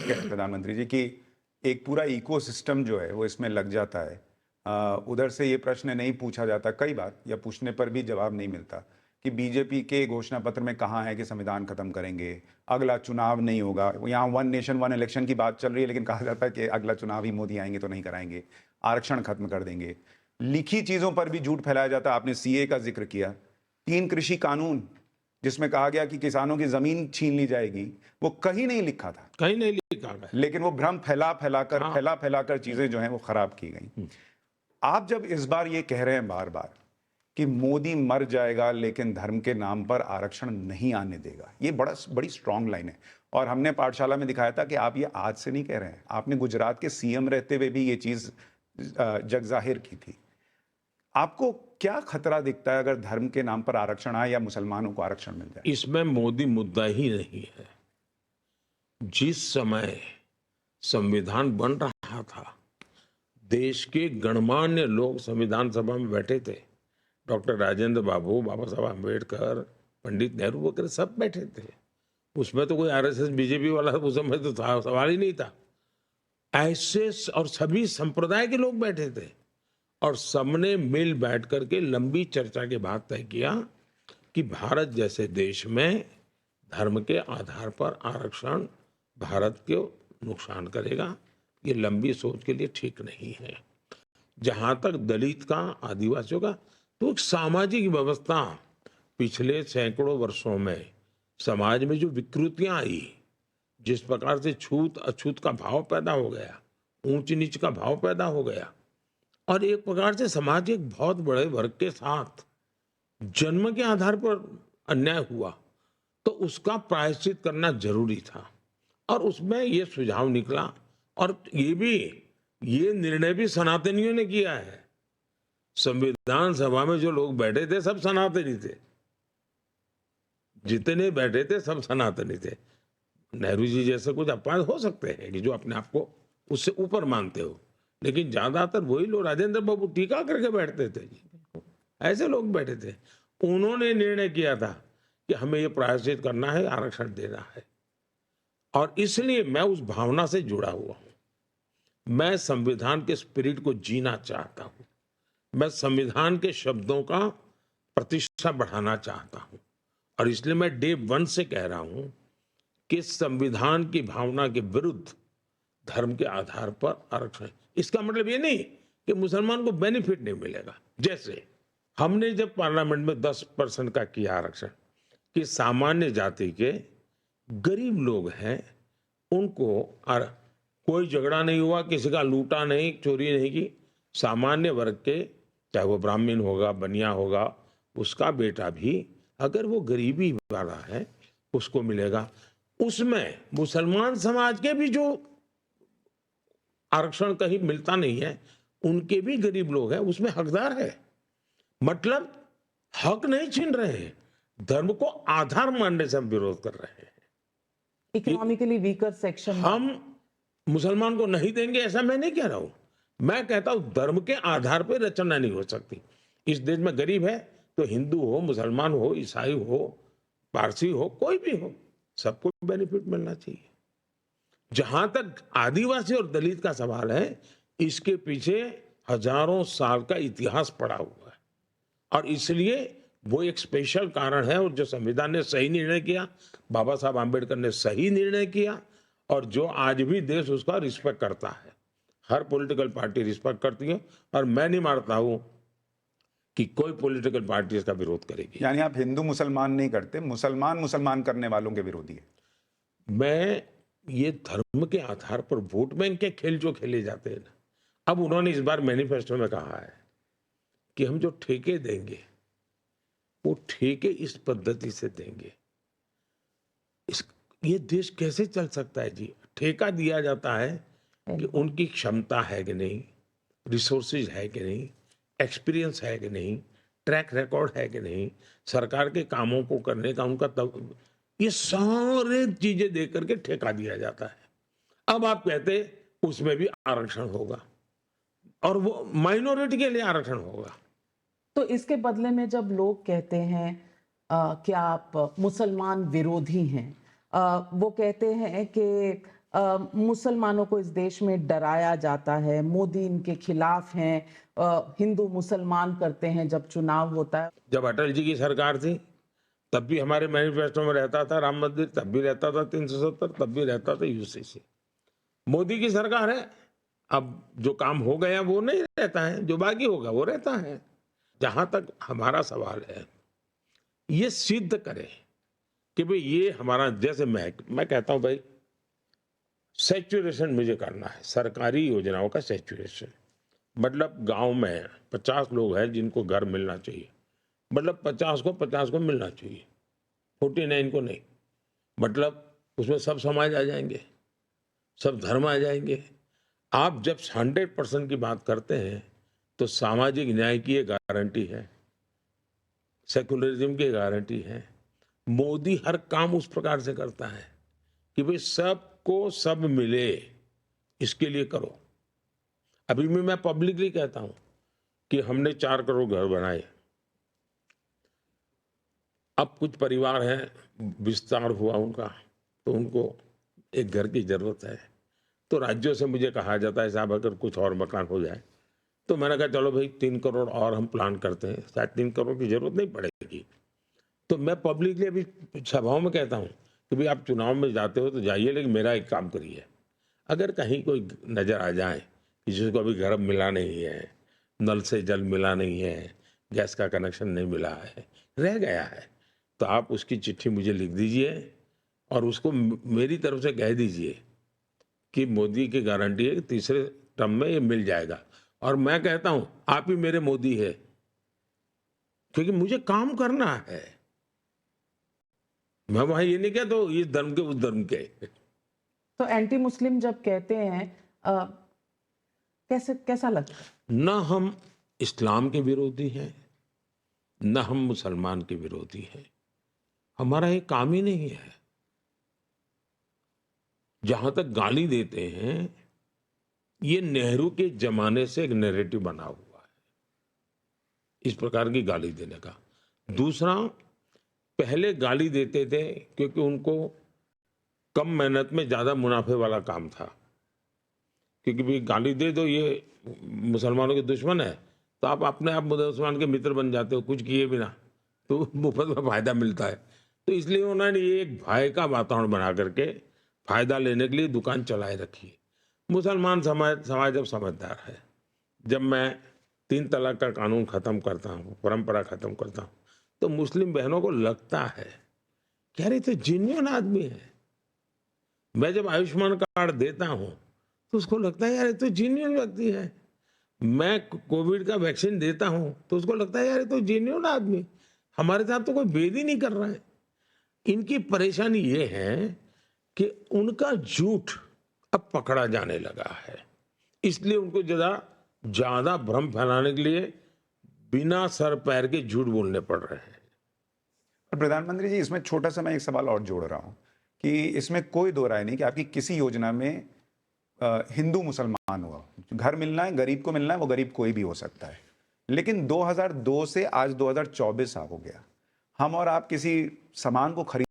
कह रहे हैं प्रधानमंत्री जी कि एक पूरा इकोसिस्टम जो है वो इसमें लग जाता है। उधर से ये प्रश्न नहीं पूछा जाता कई बार, या पूछने पर भी जवाब नहीं मिलता कि बीजेपी के घोषणा पत्र में कहाँ है कि संविधान खत्म करेंगे, अगला चुनाव नहीं होगा। यहाँ वन नेशन वन इलेक्शन की बात चल रही है, लेकिन कहा जाता है कि अगला चुनाव ही मोदी आएंगे तो नहीं कराएंगे, आरक्षण खत्म कर देंगे। लिखी चीजों पर भी झूठ फैलाया जाता है। आपने सीए का जिक्र किया, 3 कृषि कानून जिसमें कहा गया कि किसानों की जमीन छीन ली जाएगी, वो कहीं नहीं लिखा था, कहीं नहीं लिखा गया, लेकिन वो भ्रम फैला हाँ। फैलाकर चीजें जो हैं वो खराब की गई। आप जब इस बार ये कह रहे हैं बार बार कि मोदी मर जाएगा लेकिन धर्म के नाम पर आरक्षण नहीं आने देगा, ये बड़ी स्ट्रांग लाइन है। और हमने पाठशाला में दिखाया था कि आप ये आज से नहीं कह रहे हैं, आपने गुजरात के सीएम रहते हुए भी ये चीज जग जाहिर की थी। आपको क्या खतरा दिखता है अगर धर्म के नाम पर आरक्षण आए या मुसलमानों को आरक्षण मिल जाए? इसमें मोदी मुद्दा ही नहीं है। जिस समय संविधान बन रहा था, देश के गणमान्य लोग संविधान सभा में बैठे थे। डॉक्टर राजेंद्र बाबू, बाबा साहब अम्बेडकर, पंडित नेहरू वगैरह सब बैठे थे। उसमें तो कोई आरएसएस बीजेपी वाला उस समय तो सवाल ही नहीं था। ऐसे और सभी संप्रदाय के लोग बैठे थे और सबने मिल बैठ करके लंबी चर्चा के बाद तय किया कि भारत जैसे देश में धर्म के आधार पर आरक्षण भारत को नुकसान करेगा। ये लंबी सोच के लिए ठीक नहीं है। जहां तक दलित का, आदिवासियों का, तो एक सामाजिक व्यवस्था पिछले सैकड़ों वर्षों में समाज में जो विकृतियां आई, जिस प्रकार से छूत अछूत का भाव पैदा हो गया, ऊंच नीच का भाव पैदा हो गया, और एक प्रकार से समाज एक बहुत बड़े वर्ग के साथ जन्म के आधार पर अन्याय हुआ, तो उसका प्रायश्चित करना जरूरी था। और उसमें ये सुझाव निकला, और ये निर्णय भी सनातनियों ने किया है। संविधान सभा में जो लोग बैठे थे सब सनातनी थे, जितने बैठे थे सब सनातनी थे। नेहरू जी जैसे कुछ अपवाद हो सकते हैं कि जो अपने आप को उससे ऊपर मानते हो, लेकिन ज्यादातर वही लोग, राजेंद्र बाबू टीका करके बैठते थे, ऐसे लोग बैठे थे। उन्होंने निर्णय किया था कि हमें ये प्रायश्चित करना है, आरक्षण देना है। और इसलिए मैं उस भावना से जुड़ा हुआ हूं। मैं संविधान के स्पिरिट को जीना चाहता हूं। मैं संविधान के शब्दों का प्रतिष्ठा बढ़ाना चाहता हूं। और इसलिए मैं डे 1 से कह रहा हूं कि संविधान की भावना के विरुद्ध धर्म के आधार पर आरक्षण। इसका मतलब ये नहीं कि मुसलमान को बेनिफिट नहीं मिलेगा। जैसे हमने जब पार्लियामेंट में 10% का किया आरक्षण, कि सामान्य जाति के गरीब लोग हैं उनको कोई झगड़ा नहीं हुआ, किसी का लूटा नहीं, चोरी नहीं की। सामान्य वर्ग के, चाहे वो ब्राह्मण होगा, बनिया होगा, उसका बेटा भी अगर वो गरीबी वाला है उसको मिलेगा। उसमें मुसलमान समाज के भी जो आरक्षण कहीं मिलता नहीं है, उनके भी गरीब लोग हैं, उसमें हकदार है। मतलब हक नहीं छीन रहे हैं, धर्म को आधार मानने से हम विरोध कर रहे हैं। इकोनॉमिकली वीकर सेक्शन हम मुसलमान को नहीं देंगे ऐसा मैं नहीं कह रहा हूं। मैं कहता हूं धर्म के आधार पर रचना नहीं हो सकती। इस देश में गरीब है तो हिंदू हो, मुसलमान हो, ईसाई हो, पारसी हो, कोई भी हो, सबको बेनिफिट मिलना चाहिए। जहां तक आदिवासी और दलित का सवाल है, इसके पीछे हजारों साल का इतिहास पड़ा हुआ है, और इसलिए वो एक स्पेशल कारण है। और जो संविधान ने सही निर्णय किया, बाबा साहब आम्बेडकर ने सही निर्णय किया, और जो आज भी देश उसका रिस्पेक्ट करता है। हर पॉलिटिकल पार्टी रिस्पेक्ट करती है, और मैं नहीं मानता हूं कि कोई पॉलिटिकल पार्टी इसका विरोध करेगी। यानी आप हिंदू मुसलमान नहीं करते, मुसलमान करने वालों के विरोधी है। मैं ये धर्म के आधार पर वोट बैंक के खेल जो खेले जाते हैं ना, अब उन्होंने इस बार मैनिफेस्टो में कहा है कि हम जो ठेके देंगे वो ठेके इस पद्धति से देंगे। ये देश कैसे चल सकता है जी? ठेका दिया जाता है कि उनकी क्षमता है कि नहीं, रिसोर्सेज है कि नहीं, एक्सपीरियंस है कि नहीं, ट्रैक रिकॉर्ड है कि नहीं, सरकार के कामों को करने का उनका ये सारे चीजें देख करके ठेका दिया जाता है। अब आप कहते उसमें भी आरक्षण होगा, और वो माइनॉरिटी के लिए आरक्षण होगा। तो इसके बदले में जब लोग कहते हैं कि आप मुसलमान विरोधी हैं, वो कहते हैं कि मुसलमानों को इस देश में डराया जाता है, मोदी इनके खिलाफ हैं, हिंदू मुसलमान करते हैं जब चुनाव होता है। जब अटल जी की सरकार थी तब भी हमारे मैनिफेस्टो में रहता था राम मंदिर, तब भी रहता था 370, तब भी रहता था यूसीसी। मोदी की सरकार है, अब जो काम हो गया वो नहीं रहता है, जो बाकी होगा वो रहता है। जहां तक हमारा सवाल है, ये सिद्ध करें कि भाई ये हमारा, जैसे मैं कहता हूं भाई सैचुरेशन मुझे करना है, सरकारी योजनाओं का सैचुरेशन। मतलब गांव में 50 लोग हैं जिनको घर मिलना चाहिए, मतलब 50 को मिलना चाहिए, 49 को नहीं। मतलब उसमें सब समाज आ जाएंगे, सब धर्म आ जाएंगे। आप जब 100% की बात करते हैं तो सामाजिक न्याय की ये गारंटी है, सेकुलरिज्म की गारंटी है। मोदी हर काम उस प्रकार से करता है कि भाई सबको सब मिले, इसके लिए करो। अभी भी मैं पब्लिकली कहता हूं कि हमने 4 करोड़ घर बनाए। अब कुछ परिवार हैं, विस्तार हुआ उनका, तो उनको एक घर की जरूरत है। तो राज्यों से मुझे कहा जाता है साहब अगर कुछ और मकान हो जाए, तो मैंने कहा चलो भाई 3 करोड़ और हम प्लान करते हैं, शायद 3 करोड़ की जरूरत नहीं पड़ेगी। तो मैं पब्लिकली अभी सभाओं में कहता हूं कि भाई आप चुनाव में जाते हो तो जाइए, लेकिन मेरा एक काम करिए, अगर कहीं कोई नजर आ जाए कि जिसको अभी घर मिला नहीं है, नल से जल मिला नहीं है, गैस का कनेक्शन नहीं मिला है, रह गया है, तो आप उसकी चिट्ठी मुझे लिख दीजिए और उसको मेरी तरफ से कह दीजिए कि मोदी की गारंटी है कि तीसरे टर्म में ये मिल जाएगा। और मैं कहता हूं आप ही मेरे मोदी है, क्योंकि मुझे काम करना है। मैं वहां ये नहीं कहता हूं इस धर्म के उस धर्म के। तो एंटी मुस्लिम जब कहते हैं, कैसा लगता है? न हम इस्लाम के विरोधी हैं, न हम मुसलमान के विरोधी हैं, हमारा ये काम ही नहीं है। जहां तक गाली देते हैं, ये नेहरू के जमाने से एक नैरेटिव बना हुआ है, इस प्रकार की गाली देने का। दूसरा, पहले गाली देते थे क्योंकि उनको कम मेहनत में ज्यादा मुनाफे वाला काम था, क्योंकि भी गाली दे दो ये मुसलमानों के दुश्मन है तो आप अपने आप मुसलमान के मित्र बन जाते हो, कुछ किए बिना, तो मुफ्त में फायदा मिलता है। तो इसलिए उन्होंने ये एक भय का वातावरण बना करके फायदा लेने के लिए दुकान चलाए रखी है। मुसलमान समाज अब समझदार है। जब मैं 3 तलाक का कानून खत्म करता हूँ, परंपरा खत्म करता हूँ, तो मुस्लिम बहनों को लगता है कि अरे तो जेन्युइन आदमी है। मैं जब आयुष्मान कार्ड देता हूँ तो उसको लगता है यार ये तो जेन्युइन व्यक्ति है। मैं कोविड का वैक्सीन देता हूँ तो उसको लगता है यार ये तो जेन्युइन आदमी, हमारे साथ तो कोई भेद ही नहीं कर रहा है। इनकी परेशानी ये है कि उनका झूठ अब पकड़ा जाने लगा है, इसलिए उनको ज्यादा भ्रम फैलाने के लिए बिना सर पैर के झूठ बोलने पड़ रहे हैं। और प्रधानमंत्री जी, इसमें छोटा सा मैं एक सवाल और जोड़ रहा हूं कि इसमें कोई दो राय नहीं कि आपकी किसी योजना में हिंदू मुसलमान हुआ, घर मिलना है, गरीब को मिलना है, वो गरीब कोई भी हो सकता है। लेकिन 2002 से आज 2024 आ हो गया, हम और आप किसी सामान को खरीद